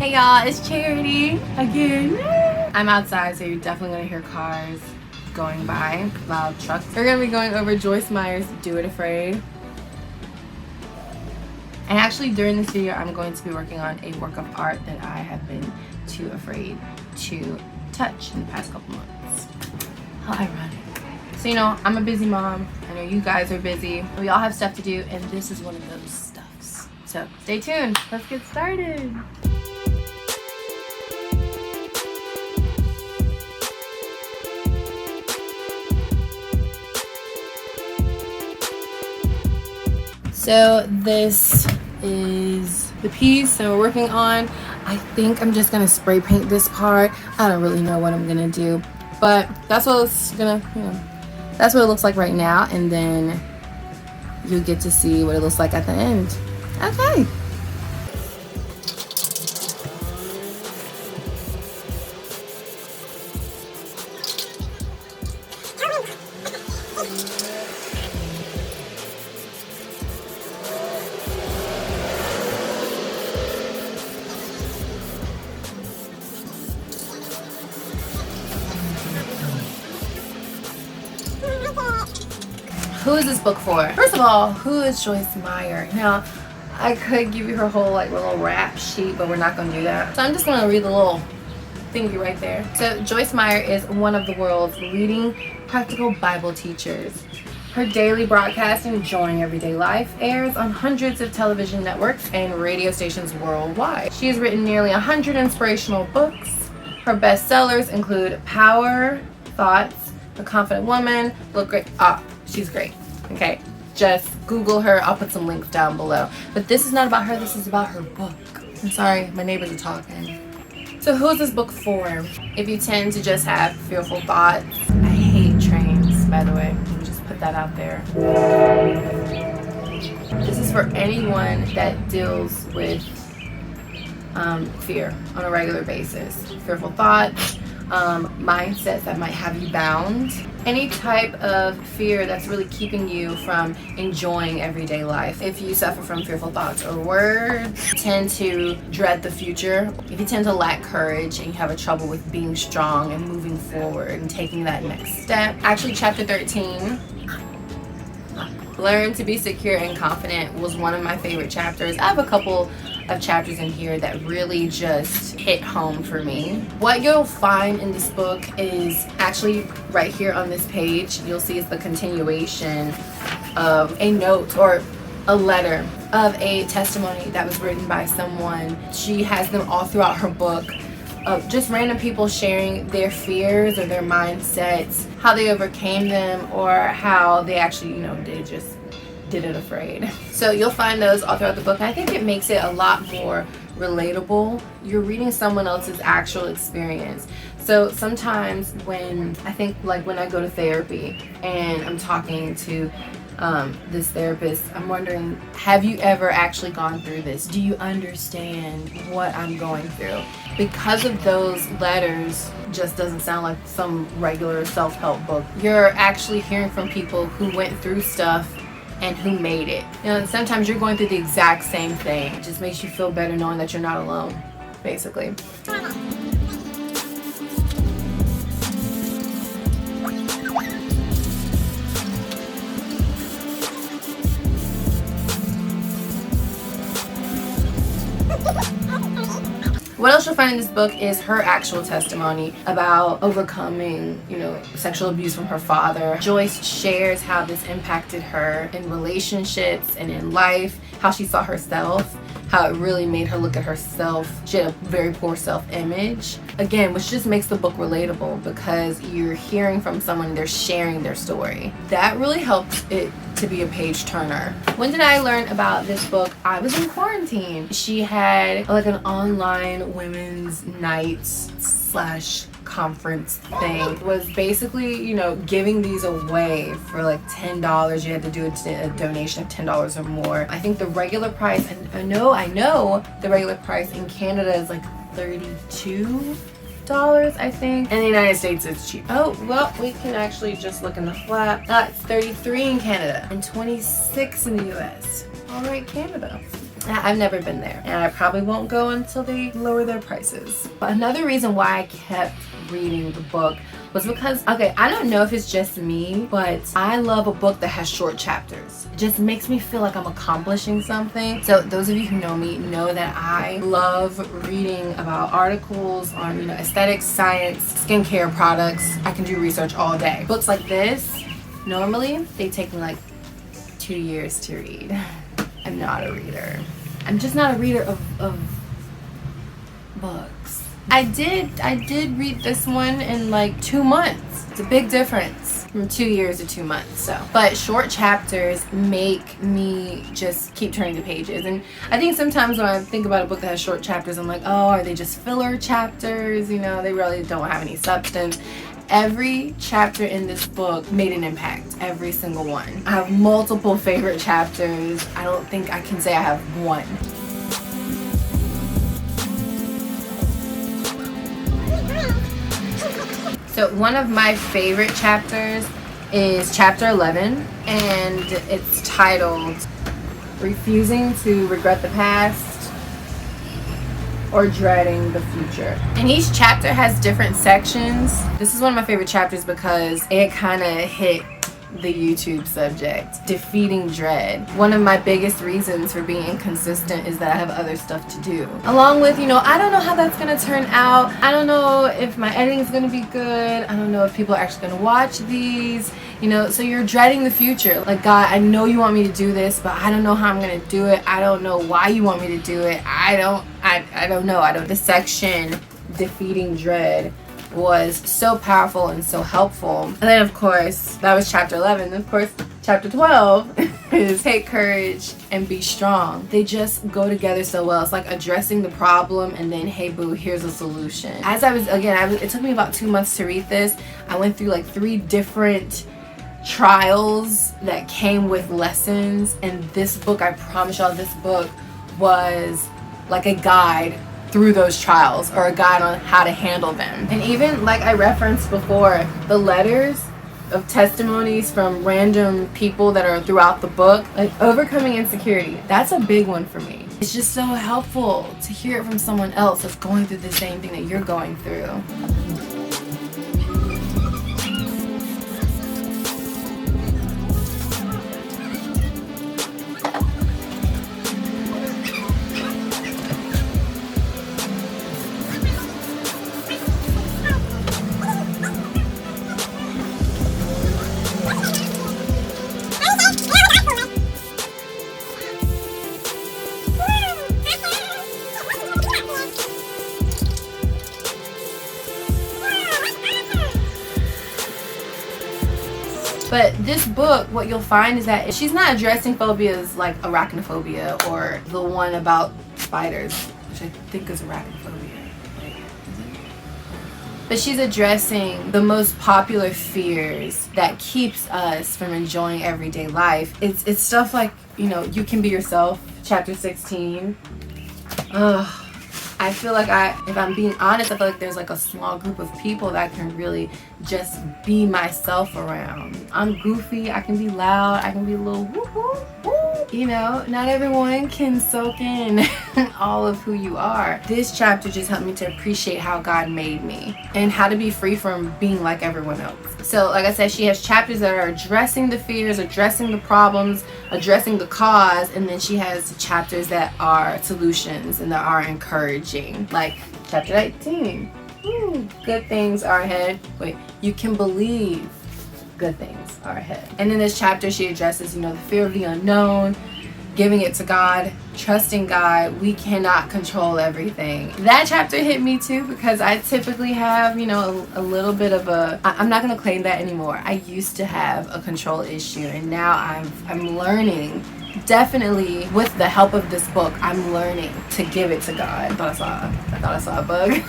Hey y'all, it's Charity again. I'm outside, so you're definitely gonna hear cars going by, loud trucks. We're gonna be going over Joyce Meyer's Do It Afraid. And actually during this video, I'm going to be working on a work of art that I have been too afraid to touch in the past couple months. How ironic. So I'm a busy mom. I know you guys are busy. We all have stuff to do, and this is one of those stuffs. So stay tuned. Let's get started. So this is the piece that we're working on. I think I'm just gonna spray paint this part. I don't really know what I'm gonna do, but that's what it's gonna, that's what it looks like right now, and then you'll get to see what it looks like at the end. Okay. Who is this book for? First of all, who is Joyce Meyer? Now, I could give you her whole little rap sheet, but we're not going to do that. So I'm just going to read the little thingy right there. So Joyce Meyer is one of the world's leading practical Bible teachers. Her daily broadcast, Enjoying Everyday Life, airs on hundreds of television networks and radio stations worldwide. She has written nearly 100 inspirational books. Her bestsellers include Power, Thoughts, The Confident Woman, Look Great. She's great. Okay, just Google her. I'll put some links down below. But this is not about her. This is about her book. I'm sorry, my neighbors are talking. So who is this book for? If you tend to just have fearful thoughts. I hate trains, by the way. Let me just put that out there. This is for anyone that deals with fear on a regular basis. Fearful thoughts, mindsets that might have you bound. Any type of fear that's really keeping you from enjoying everyday life. If you suffer from fearful thoughts or words, tend to dread the future, if you tend to lack courage and you have a trouble with being strong and moving forward and taking that next step. Actually, chapter 13, Learn to be secure and confident, was one of my favorite chapters. I have a couple of chapters in here that really just hit home for me. What you'll find in this book is actually right here on this page. You'll see it's the continuation of a note or a letter of a testimony that was written by someone. She has them all throughout her book of just random people sharing their fears or their mindsets, how they overcame them, or how they actually, they just did it afraid. So you'll find those all throughout the book. And I think it makes it a lot more relatable. You're reading someone else's actual experience. So sometimes when I go to therapy and I'm talking to this therapist, I'm wondering, have you ever actually gone through this? Do you understand what I'm going through? Because of those letters, just doesn't sound like some regular self-help book. You're actually hearing from people who went through stuff and who made it. Sometimes you're going through the exact same thing. It just makes you feel better knowing that you're not alone, basically. What else you'll find in this book is her actual testimony about overcoming, sexual abuse from her father. Joyce shares how this impacted her in relationships and in life, how she saw herself, how it really made her look at herself. She had a very poor self-image. Again, which just makes the book relatable because you're hearing from someone and they're sharing their story. That really helps it to be a page turner. When did I learn about this book? I was in quarantine. She had an online women's nights / conference thing. It was basically, giving these away for $10. You had to do a donation of $10 or more. I think the regular price, and I know the regular price in Canada is $32, I think. In the United States it's cheap. Oh, well, we can actually just look in the flap. It's $33 in Canada and $26 in the US. All right, Canada. I've never been there, and I probably won't go until they lower their prices. But another reason why I kept reading the book was because, okay, I don't know if it's just me, but I love a book that has short chapters. It just makes me feel like I'm accomplishing something. So those of you who know me know that I love reading about articles on, you know, aesthetics, science, skincare products. I can do research all day. Books like this, normally they take me like 2 years to read. I'm not a reader. I'm just not a reader of books. I did read this one in like 2 months. It's a big difference from 2 years to 2 months. So, but short chapters make me just keep turning the pages. And I think sometimes when I think about a book that has short chapters, I'm like, oh, are they just filler chapters? You know, they really don't have any substance. Every chapter in this book made an impact, every single one. I have multiple favorite chapters. I don't think I can say I have one. So one of my favorite chapters is chapter 11, and it's titled Refusing to Regret the Past or Dreading the Future. And each chapter has different sections. This is one of my favorite chapters because it kind of hit the YouTube subject, defeating dread. One of my biggest reasons for being inconsistent is that I have other stuff to do. Along with, you know, I don't know how that's gonna turn out. I don't know if my editing is gonna be good. I don't know if people are actually gonna watch these. You know, so you're dreading the future. Like, God, I know you want me to do this, but I don't know how I'm gonna do it. I don't know why you want me to do it. I don't know. The section defeating dread was so powerful and so helpful. And then of course, that was chapter 11. And of course, chapter 12 is take courage and be strong. They just go together so well. It's like addressing the problem and then, hey boo, here's a solution. As I was, it took me about 2 months to read this. I went through like 3 different trials that came with lessons, and this book, I promise y'all, this book was like a guide through those trials, or a guide on how to handle them. And even like I referenced before, the letters of testimonies from random people that are throughout the book, like overcoming insecurity, that's a big one for me. It's just so helpful to hear it from someone else that's going through the same thing that you're going through. But this book, what you'll find is that she's not addressing phobias like arachnophobia or the one about spiders, which I think is arachnophobia. But she's addressing the most popular fears that keeps us from enjoying everyday life. It's stuff like, you know, you can be yourself, chapter 16. I feel like if I'm being honest, I feel like there's like a small group of people that I can really just be myself around. I'm goofy, I can be loud, I can be a little woo-hoo-woo. You know, not everyone can soak in all of who you are. This chapter just helped me to appreciate how God made me and how to be free from being like everyone else. So like I said, she has chapters that are addressing the fears, addressing the problems, addressing the cause, and then she has chapters that are solutions and that are encouraging. Like chapter 19, good things are ahead. Wait, you can believe good things are ahead. And in this chapter, she addresses, you know, the fear of the unknown, giving it to God, trusting God. We cannot control everything. That chapter hit me too because I typically have, you know, a little bit of I'm not gonna claim that anymore. I used to have a control issue, and now I'm learning. Definitely with the help of this book, I'm learning to give it to God. I thought I saw a bug.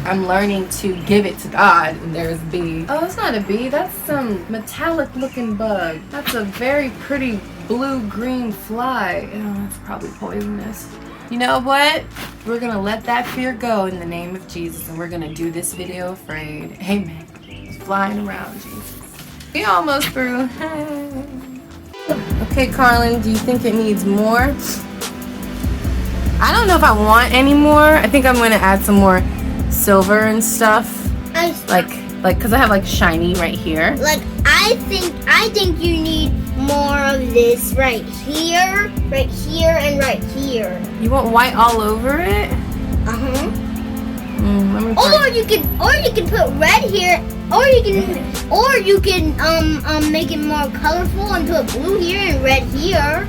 I'm learning to give it to God. And there's a bee. Oh, it's not a bee. That's some metallic looking bug. That's a very pretty blue-green fly. Oh, it's probably poisonous. You know what? We're going to let that fear go in the name of Jesus, and we're going to do this video afraid. Amen. It's flying around, Jesus. We almost through. Okay, Carlin, do you think it needs more? I don't know if I want any more. I think I'm gonna add some more silver and stuff. Like, cause I have like shiny right here. Like, I think you need more of this right here, and right here. You want white all over it? Or you can put red here, or you can make it more colorful and put blue here and red here.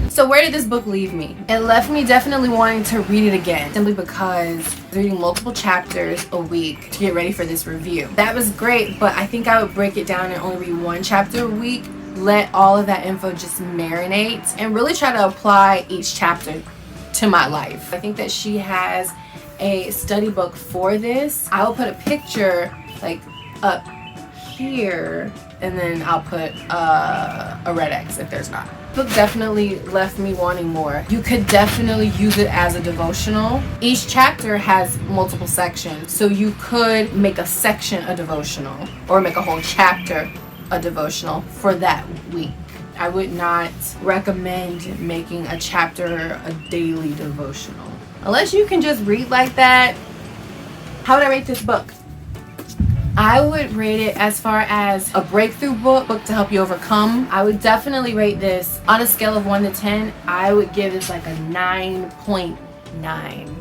So where did this book leave me? It left me definitely wanting to read it again, simply because I was reading multiple chapters a week to get ready for this review. That was great, but I think I would break it down and only read one chapter a week, let all of that info just marinate, and really try to apply each chapter to my life. I think that she has a study book for this. I will put a picture like up here, and then I'll put a red X if there's not. The book definitely left me wanting more. You could definitely use it as a devotional. Each chapter has multiple sections, so you could make a section a devotional or make a whole chapter a devotional for that week. I would not recommend making a chapter a daily devotional. Unless you can just read like that. How would I rate this book? I would rate it as far as a breakthrough book to help you overcome. I would definitely rate this on a scale of 1 to 10. I would give this like a 9.9.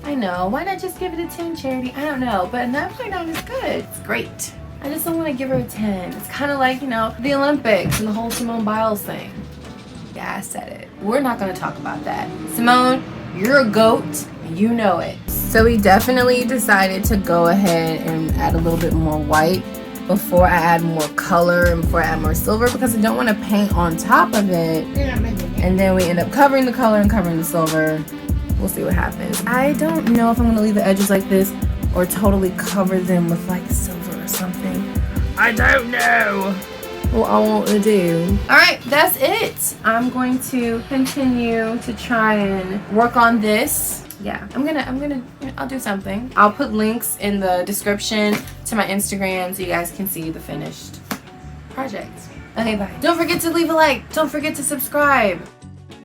I know, why not just give it a 10, Charity? I don't know, but a 9.9 is good. It's great. I just don't want to give her a 10. It's kind of like, you know, the Olympics and the whole Simone Biles thing. Yeah, I said it. We're not going to talk about that. Simone, you're a goat, and you know it. So we definitely decided to go ahead and add a little bit more white before I add more color and before I add more silver, because I don't want to paint on top of it. And then we end up covering the color and covering the silver. We'll see what happens. I don't know if I'm going to leave the edges like this or totally cover them with like silver or something. I don't know what I want to do. Alright, that's it. I'm going to continue to try and work on this. Yeah, I'll do something. I'll put links in the description to my Instagram so you guys can see the finished project. Okay, bye. Don't forget to leave a like. Don't forget to subscribe.